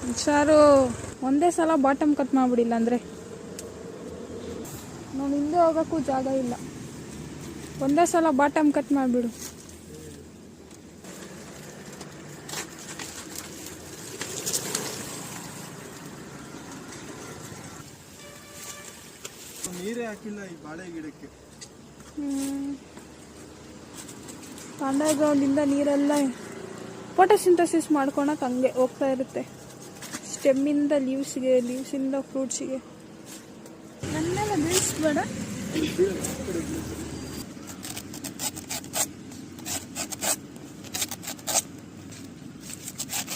ಹುಷಾರು, ಒಂದೇ ಸಲ ಬಾಟಮ್ ಕಟ್ ಮಾಡಿಬಿಡಿಲ್ಲ ಅಂದರೆ ನಾನು ಹಿಂದೆ ಹೋಗೋಕ್ಕೂ ಜಾಗ ಇಲ್ಲ. ಒಂದೇ ಸಲ ಬಾಟಮ್ ಕಟ್ ಮಾಡಿಬಿಡು. ನೀರೇ ಹಾಕಿಲ್ಲ ಈ ಬಾಳೆ ಗಿಡಕ್ಕೆ. ಅಂಡರ್ ಗ್ರೌಂಡಿಂದ ನೀರೆಲ್ಲ ಫೋಟೋಸಿಂಥಸಿಸ್ ಮಾಡ್ಕೊಳಕ್ಕೆ ಹಂಗೆ ಹೋಗ್ತಾ ಇರುತ್ತೆ. ಸ್ಟೆಮ್ಮಿಂದ ಲೀವ್ಸ್ಗೆ, ಲೀವ್ಸಿಂದ ಫ್ರೂಟ್ಸಿಗೆ. ನನ್ನೆಲ್ಲ ಬೀಳಿಸ್ಬೇಡ.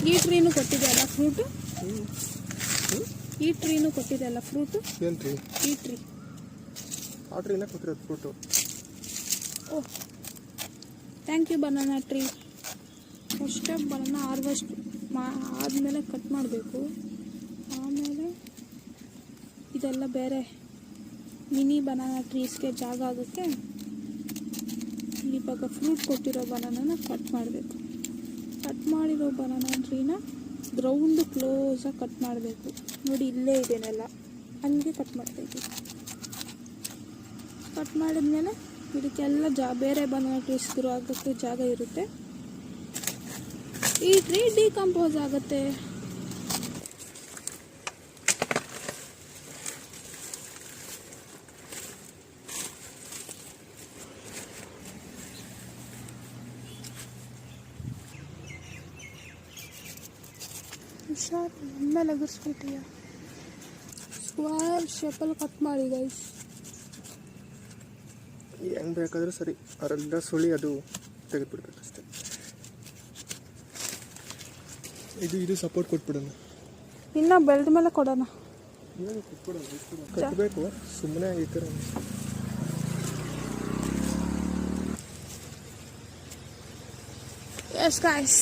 ಈ ಟ್ರೀನು ಕೊಟ್ಟಿದೆಯಲ್ಲ ಫ್ರೂಟು, ಈ ಟ್ರೀನು ಕೊಟ್ಟಿದೆಯಲ್ಲ ಫ್ರೂಟು. ಏನು ಟ್ರೀ? ಈ ಟ್ರೀ. ಆ ಟ್ರೀನ ಕೊಟ್ಟಿರೋದು fruit. Oh, thank you banana tree. First banana harvest ಆದಮೇಲೆ ಕಟ್ ಮಾಡಬೇಕು. ಆಮೇಲೆ ಇದೆಲ್ಲ ಬೇರೆ ಮಿನಿ ಬನಾನಾ ಟ್ರೀಸ್ಗೆ ಜಾಗ ಆಗೋಕ್ಕೆ ಇವಾಗ ಫ್ರೂಟ್ ಕೊಟ್ಟಿರೋ ಬನಾನಾನ ಕಟ್ ಮಾಡಬೇಕು. ಕಟ್ ಮಾಡಿರೋ ಬನಾನಾ ಟ್ರೀನ ಗ್ರೌಂಡ್ ಕ್ಲೋಸಾಗಿ ಕಟ್ ಮಾಡಬೇಕು. ನೋಡಿ, ಇಲ್ಲೇ ಇದೆನೆಲ್ಲ, ಅಲ್ಲಿಗೆ ಕಟ್ ಮಾಡ್ತಾಯಿದ್ದೀವಿ. ಕಟ್ ಮಾಡಿದ್ಮೇಲೆ ಇದಕ್ಕೆಲ್ಲ ಬೇರೆ ಬನಾನಾ ಟ್ರೀಸ್ ಗ್ರೋ ಆಗೋಕ್ಕೆ ಜಾಗ ಇರುತ್ತೆ. ಈ ಟ್ರೀ ಡಿಕಂಪೋಸ್ ಆಗುತ್ತೆ. ಹುಷಾರ್, ಮೇಲೆ ಎಗರ್ಸ್ಬಿಟ್ಟಿಯ. ಸ್ಕ್ವೇರ್ ಶೇಪಲ್ಲಿ ಕಟ್ ಮಾಡಿ ಗೈಸ್. ಹೆಂಗೆ ಬೇಕಾದರೂ ಸರಿ, ಅದರಿಂದ ಸುಳಿ ಅದು ತೆಗೆದುಬಿಡ್ಬೇಕು ಅಷ್ಟೇ. ಇದು ಸಪೋರ್ಟ್ ಕೊಟ್ಬಿಡೋಣ. ಇನ್ನು ಬೆಳೆದ ಮೇಲೆ ಕೊಡೋಣ. ಕಟ್ಟಬೇಕು, ಸುಮ್ಮನೆ ಈ ಥರ. Yes guys.